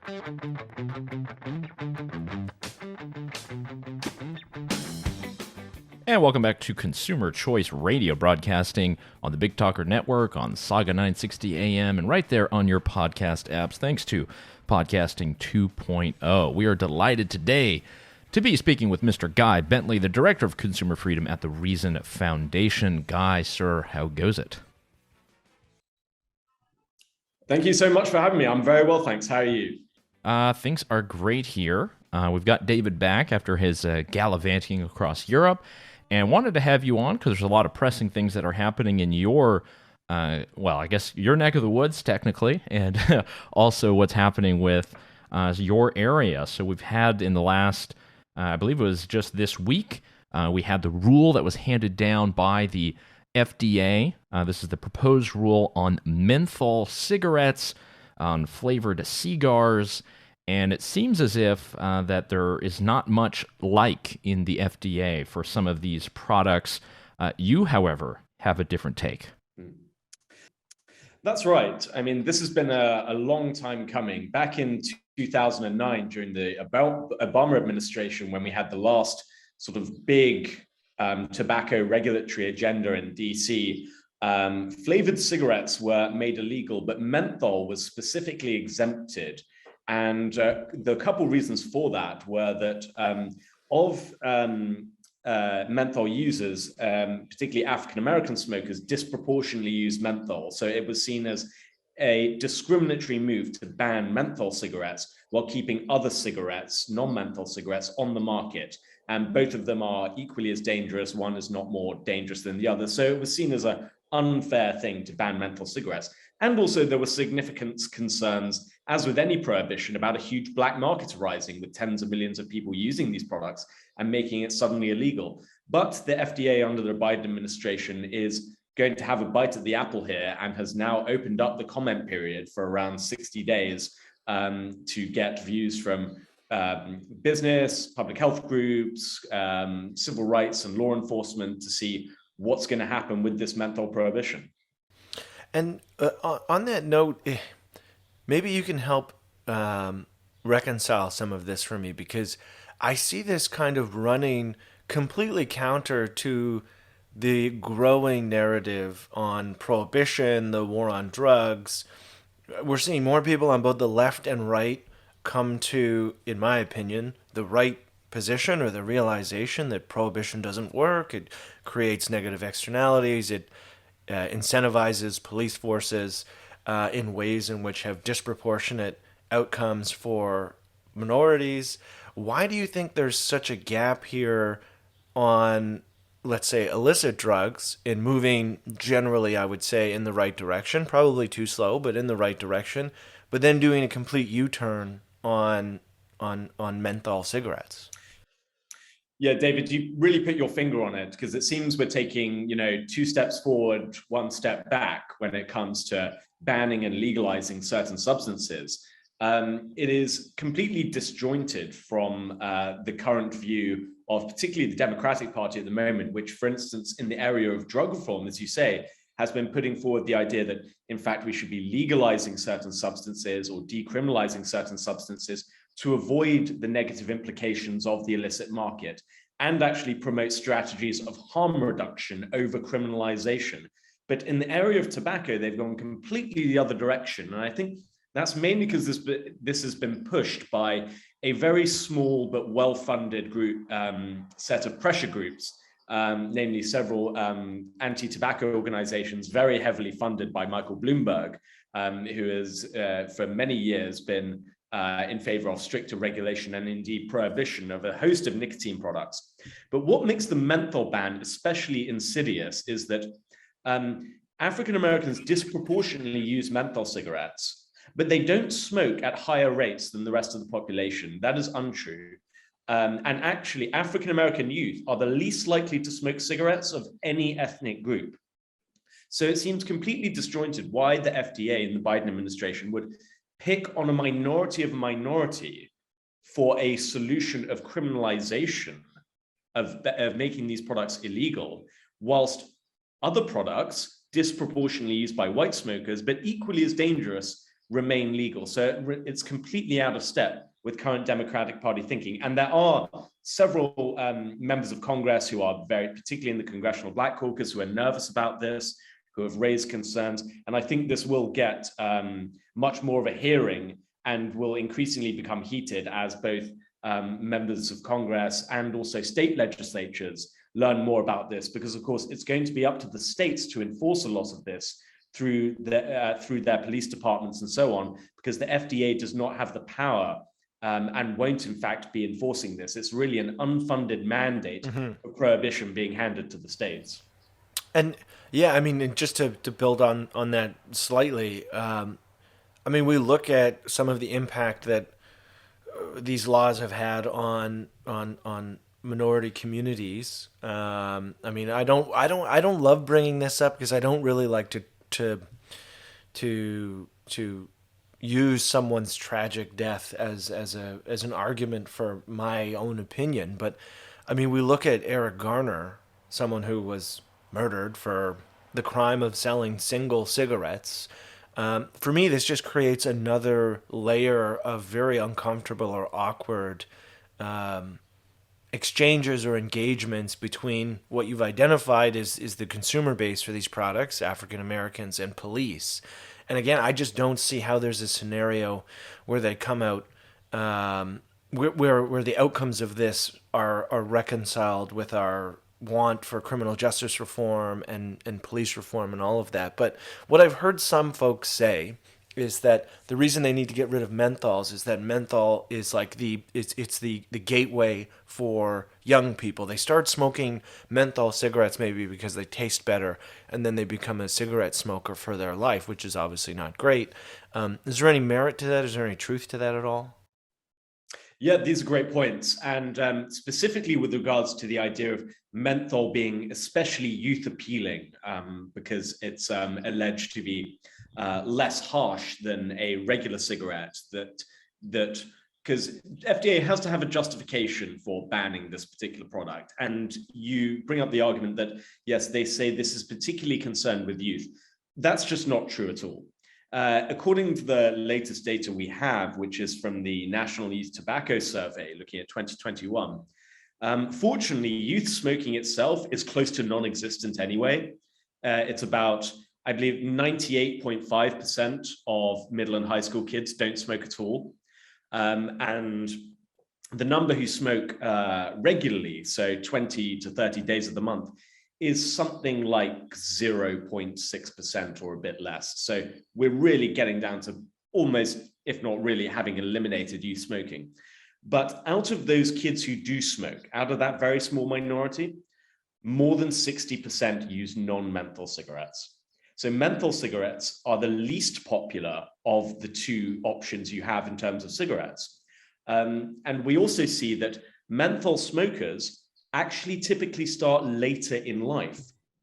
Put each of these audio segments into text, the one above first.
And welcome back to Consumer Choice Radio, broadcasting on the Big Talker Network, on Sauga 960 AM, and right there on your podcast apps, thanks to Podcasting 2.0. We are delighted today to be speaking with Mr. Guy Bentley, the Director of Consumer Freedom at the Reason Foundation. Guy, sir, how goes it? Thank you so much for having me. I'm very well, thanks. How are you? Things are great here. We've got David back after his gallivanting across Europe, and wanted to have you on because there's a lot of pressing things that are happening in your, I guess your neck of the woods, technically, and also what's happening with your area. So we've had in the last, I believe it was just this week, we had the rule that was handed down by the FDA. This is the proposed rule on menthol cigarettes, on flavored cigars, and it seems as if that there is not much like in the FDA for some of these products. You, however, have a different take. That's right. I mean, this has been a long time coming. Back in 2009, during the Obama administration, when we had the last sort of big tobacco regulatory agenda in DC, flavored cigarettes were made illegal, but menthol was specifically exempted. And the couple reasons for that were that menthol users, particularly African-American smokers, disproportionately use menthol. So it was seen as a discriminatory move to ban menthol cigarettes while keeping other cigarettes, non-menthol cigarettes, on the market. And both of them are equally as dangerous. One is not more dangerous than the other. So it was seen as an unfair thing to ban menthol cigarettes. And also there were significant concerns, as with any prohibition, about a huge black market arising with tens of millions of people using these products and making it suddenly illegal. But the FDA under the Biden administration is going to have a bite at the apple here and has now opened up the comment period for around 60 days to get views from business, public health groups, civil rights and law enforcement to see what's going to happen with this menthol prohibition. And on that note, maybe you can help reconcile some of this for me, because I see this kind of running completely counter to the growing narrative on prohibition, the war on drugs. We're seeing more people on both the left and right come to, in my opinion, the right position or the realization that prohibition doesn't work. It creates negative externalities. It incentivizes police forces in ways in which have disproportionate outcomes for minorities. Why do you think there's such a gap here on, let's say, illicit drugs in moving generally, I would say, in the right direction? Probably too slow, but in the right direction. But then doing a complete U-turn on menthol cigarettes. Yeah, David, you really put your finger on it, because it seems we're taking, two steps forward, one step back when it comes to banning and legalizing certain substances. It is completely disjointed from the current view of particularly the Democratic Party at the moment, which, for instance, in the area of drug reform, as you say, has been putting forward the idea that, in fact, we should be legalizing certain substances or decriminalizing certain substances to avoid the negative implications of the illicit market, and actually promote strategies of harm reduction over criminalization. But in the area of tobacco, they've gone completely the other direction. And I think that's mainly because this has been pushed by a very small but well-funded group, set of pressure groups, namely several anti-tobacco organizations very heavily funded by Michael Bloomberg, who has for many years been in favor of stricter regulation and indeed prohibition of a host of nicotine products. But what makes the menthol ban especially insidious is that African Americans disproportionately use menthol cigarettes, but they don't smoke at higher rates than the rest of the population. That is untrue. And actually, African American youth are the least likely to smoke cigarettes of any ethnic group. So it seems completely disjointed why the FDA and the Biden administration would pick on a minority of a minority for a solution of criminalization of making these products illegal, whilst other products disproportionately used by white smokers, but equally as dangerous, remain legal. So it's completely out of step with current Democratic Party thinking. And there are several members of Congress who are particularly in the Congressional Black Caucus, who are nervous about this, who have raised concerns. And I think this will get much more of a hearing and will increasingly become heated as both members of Congress and also state legislatures learn more about this, because of course it's going to be up to the states to enforce a lot of this through their police departments and so on, because the FDA does not have the power and won't in fact be enforcing this. It's really an unfunded mandate for prohibition being handed to the states. And yeah, I mean, and just to build on that slightly, I mean, we look at some of the impact that these laws have had on minority communities. I mean, I don't love bringing this up because I don't really like to use someone's tragic death as an argument for my own opinion. But I mean, we look at Eric Garner, someone who was murdered for the crime of selling single cigarettes. For me, this just creates another layer of very uncomfortable or awkward exchanges or engagements between what you've identified is the consumer base for these products, African Americans, and police. And again, I just don't see how there's a scenario where they come out where the outcomes of this are reconciled with our want for criminal justice reform and police reform and all of that. But what I've heard some folks say is that the reason they need to get rid of menthols is that menthol is like it's the gateway for young people. They start smoking menthol cigarettes maybe because they taste better, and then they become a cigarette smoker for their life, which is obviously not great. Is there any merit to that? Is there any truth to that at all? Yeah, these are great points. And specifically with regards to the idea of menthol being especially youth appealing, because it's alleged to be less harsh than a regular cigarette, that because FDA has to have a justification for banning this particular product. And you bring up the argument that, yes, they say this is particularly concerned with youth. That's just not true at all. According to the latest data we have, which is from the National Youth Tobacco Survey looking at 2021, fortunately, youth smoking itself is close to non-existent anyway. It's about, I believe, 98.5% of middle and high school kids don't smoke at all. And the number who smoke regularly, so 20 to 30 days of the month, is something like 0.6% or a bit less. So we're really getting down to almost, if not really, having eliminated youth smoking. But out of those kids who do smoke, out of that very small minority, more than 60% use non-menthol cigarettes. So menthol cigarettes are the least popular of the two options you have in terms of cigarettes. And we also see that menthol smokers actually typically start later in life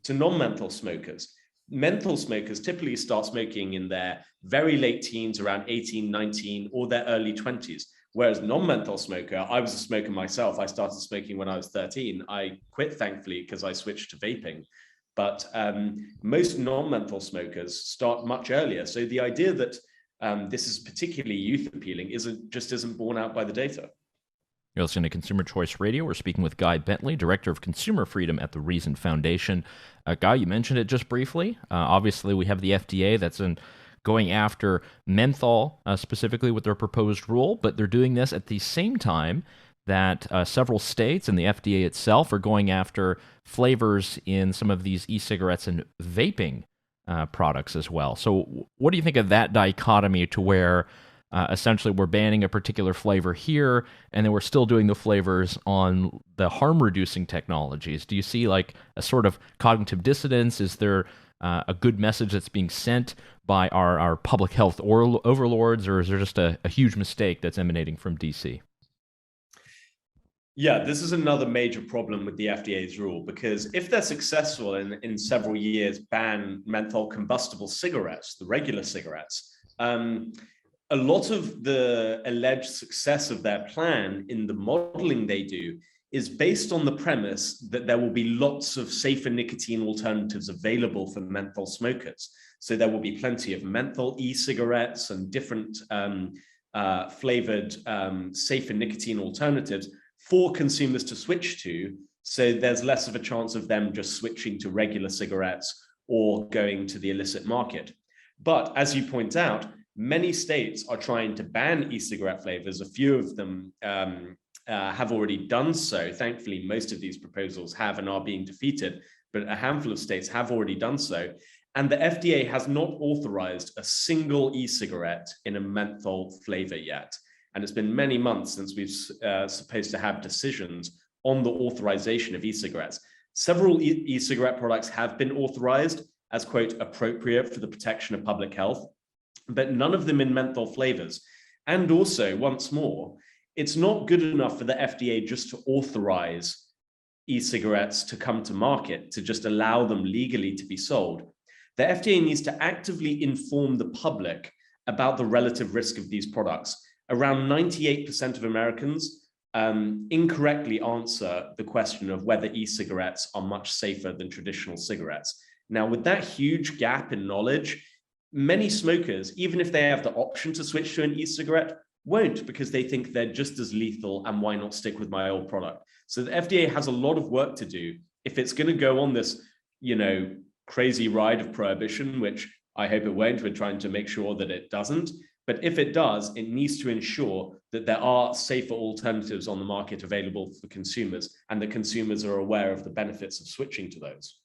to non-menthol smokers. Menthol smokers typically start smoking in their very late teens, around 18, 19, or their early 20s. Whereas non-menthol smoker, I was a smoker myself. I started smoking when I was 13. I quit, thankfully, because I switched to vaping. But most non-menthol smokers start much earlier. So the idea that this is particularly youth appealing isn't borne out by the data. You're listening to Consumer Choice Radio. We're speaking with Guy Bentley, Director of Consumer Freedom at the Reason Foundation. Guy, you mentioned it just briefly. Obviously, we have the FDA that's going after menthol specifically with their proposed rule, but they're doing this at the same time that several states and the FDA itself are going after flavors in some of these e-cigarettes and vaping products as well. So what do you think of that dichotomy to where essentially we're banning a particular flavor here, and then we're still doing the flavors on the harm-reducing technologies? Do you see like a sort of cognitive dissonance? Is there a good message that's being sent by our public health overlords, or is there just a huge mistake that's emanating from DC? Yeah, this is another major problem with the FDA's rule, because if they're successful in several years ban menthol combustible cigarettes, the regular cigarettes, a lot of the alleged success of their plan in the modeling they do is based on the premise that there will be lots of safer nicotine alternatives available for menthol smokers. So there will be plenty of menthol e-cigarettes and different flavored, safer nicotine alternatives for consumers to switch to. So there's less of a chance of them just switching to regular cigarettes or going to the illicit market. But as you point out, many states are trying to ban e-cigarette flavors. A few of them have already done so. Thankfully, most of these proposals have and are being defeated, but a handful of states have already done so. And the FDA has not authorized a single e-cigarette in a menthol flavor yet. And it's been many months since we've supposed to have decisions on the authorization of e-cigarettes. Several e-cigarette products have been authorized as, quote, appropriate for the protection of public health, but none of them in menthol flavors. And also, once more, it's not good enough for the FDA just to authorize e-cigarettes to come to market, to just allow them legally to be sold. The FDA needs to actively inform the public about the relative risk of these products. Around 98% of Americans incorrectly answer the question of whether e-cigarettes are much safer than traditional cigarettes. Now, with that huge gap in knowledge, many smokers, even if they have the option to switch to an e-cigarette, won't, because they think they're just as lethal, and why not stick with my old product? So the FDA has a lot of work to do if it's going to go on this, crazy ride of prohibition, which I hope it won't. We're trying to make sure that it doesn't. But if it does, it needs to ensure that there are safer alternatives on the market available for consumers, and that consumers are aware of the benefits of switching to those.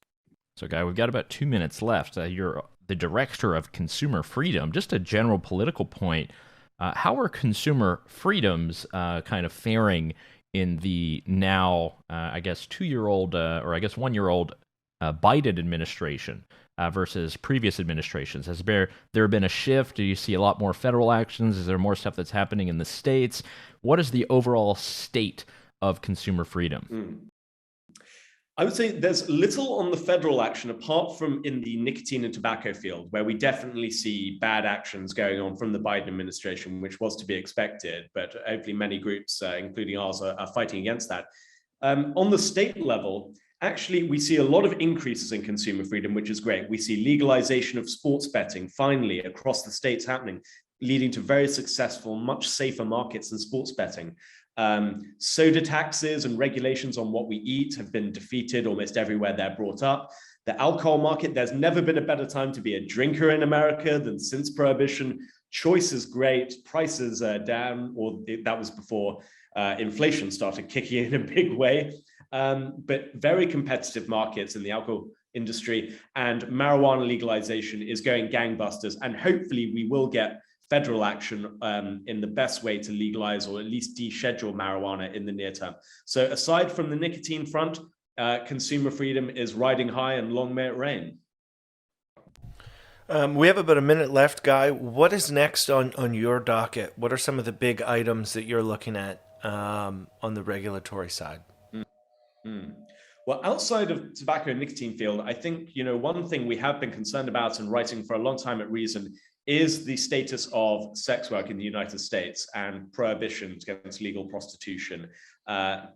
So, Guy, we've got about 2 minutes left. You're the director of consumer freedom. Just a general political point. How are consumer freedoms kind of faring in the now, 2-year-old, or I guess 1-year-old Biden administration versus previous administrations? Has there been a shift? Do you see a lot more federal actions? Is there more stuff that's happening in the states? What is the overall state of consumer freedom? I would say there's little on the federal action, apart from in the nicotine and tobacco field, where we definitely see bad actions going on from the Biden administration, which was to be expected. But hopefully many groups, including ours, are fighting against that. On the state level, actually, we see a lot of increases in consumer freedom, which is great. We see legalization of sports betting finally across the states happening, leading to very successful, much safer markets in sports betting. Soda taxes and regulations on what we eat have been defeated almost everywhere they're brought up. The alcohol market, there's never been a better time to be a drinker in America than since Prohibition. Choice is great, prices are down, or that was before inflation started kicking in a big way. But very competitive markets in the alcohol industry, and marijuana legalization is going gangbusters. And hopefully we will get federal action in the best way to legalize or at least deschedule marijuana in the near term. So aside from the nicotine front, consumer freedom is riding high, and long may it reign. We have about a minute left, Guy. What is next on your docket? What are some of the big items that you're looking at on the regulatory side? Well, outside of tobacco and nicotine field, I think, one thing we have been concerned about and writing for a long time at Reason is the status of sex work in the United States and prohibitions against legal prostitution.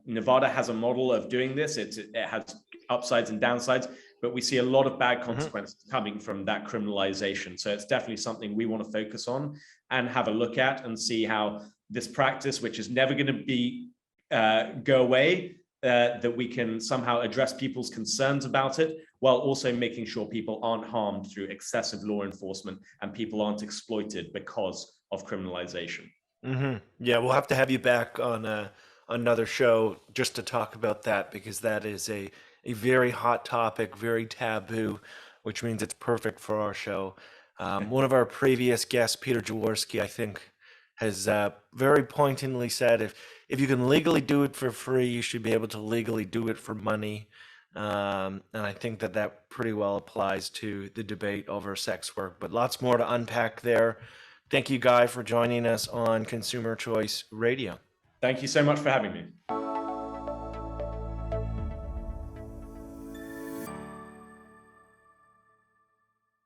Nevada has a model of doing this. It has upsides and downsides, but we see a lot of bad consequences coming from that criminalization. So it's definitely something we want to focus on and have a look at, and see how this practice, which is never going to be go away, that we can somehow address people's concerns about it, while also making sure people aren't harmed through excessive law enforcement and people aren't exploited because of criminalization. Mm-hmm. Yeah, we'll have to have you back on another show just to talk about that, because that is a very hot topic, very taboo, which means it's perfect for our show. One of our previous guests, Peter Jaworski, I think, has very pointedly said, if you can legally do it for free, you should be able to legally do it for money. And I think that pretty well applies to the debate over sex work, but lots more to unpack there. Thank you, Guy, for joining us on Consumer Choice Radio. Thank you so much for having me.